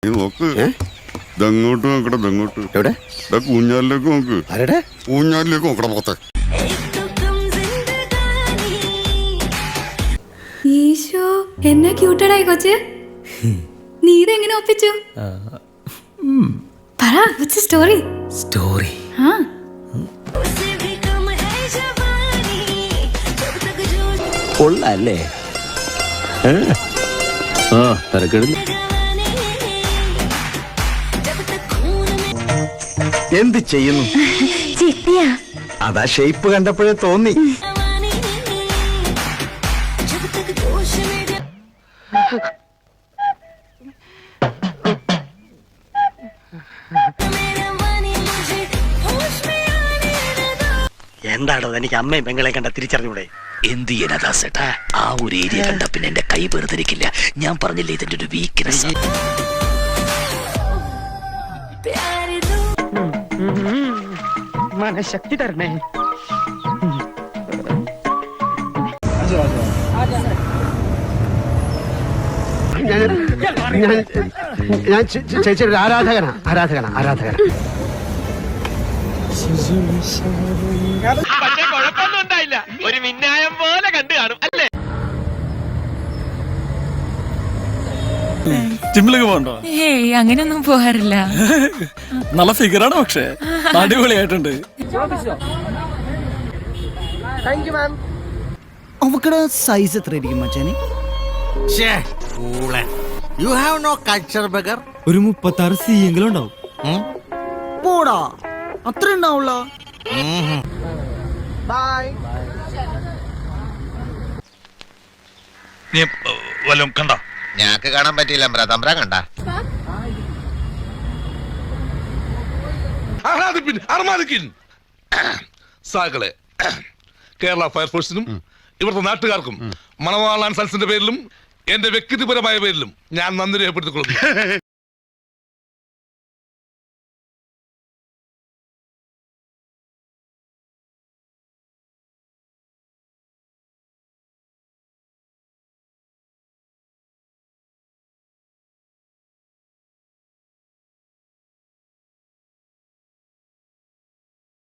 നീ നോക്ക് ഇതങ്ങോട്ട് നോക്കട ഇതങ്ങോട്ട് എവിടെ ഊഞ്ഞാലിലേക്ക് നോക്ക് ആരുടെ ഊഞ്ഞാലിലേക്ക് നോക്കട പോത്തെ ഈശോ എന്നാ ക്യൂട്ടഡായി കൊച്ച്. നീ ഇതെങ്ങനെ ഒപ്പിച്ചു? പറ സ്റ്റോറി സ്റ്റോറി കൊള്ളാല്ലേ? തിരക്കെടുന്നു. എന്ത് ചെയ്യുന്നു? അതാ ഷേപ്പ് കണ്ടപ്പോഴേ തോന്നി. എന്താണോ എനിക്ക് അമ്മയും പെങ്ങളെ കണ്ട തിരിച്ചറിഞ്ഞൂടെ? എന്ത് ചെയ്യാനാ ആ ഒരു ഏരിയ കണ്ട പിന്നെ എന്റെ കൈ വെറുതിരിക്കില്ല. ഞാൻ പറഞ്ഞില്ലേ ഇതിന്റെ ഒരു വീക്ക്നെസ്. മനഃശക്തി തരണേ. ഞാൻ ചേച്ചിയുടെ ആരാധകനാ. പക്ഷെ കുഴപ്പമൊന്നും ഉണ്ടായില്ല. ഒരു മിന്നായം പോലെ കണ്ടു കാണും അല്ലേ? ജിമ്മിലേക്ക് പോകണ്ടോ? ഏയ് അങ്ങനെയൊന്നും പോകാറില്ല. നല്ല ഫിഗറാണ്, പക്ഷേ അടിപൊളിയായിട്ടുണ്ട്. അവക്കടെ സൈസ് എത്രയായിരിക്കും മച്ചാനെ? ഒരു 36 സി എങ്കിലും ഉണ്ടാവും. പോടാ, അത്ര ഉണ്ടാവുള്ള. നീ വല്ലതും കണ്ടോ? ഞാക്ക് കാണാൻ പറ്റിയില്ല. തമ്പ്ര കണ്ട സാകളെ കേരള ഫയർഫോഴ്സിനും ഇവിടുത്തെ നാട്ടുകാർക്കും മണവാളാൻ സൽസിന്റെ പേരിലും എന്റെ വ്യക്തിപരമായ പേരിലും ഞാൻ നന്ദി രേഖപ്പെടുത്തിക്കൊള്ളുന്നു.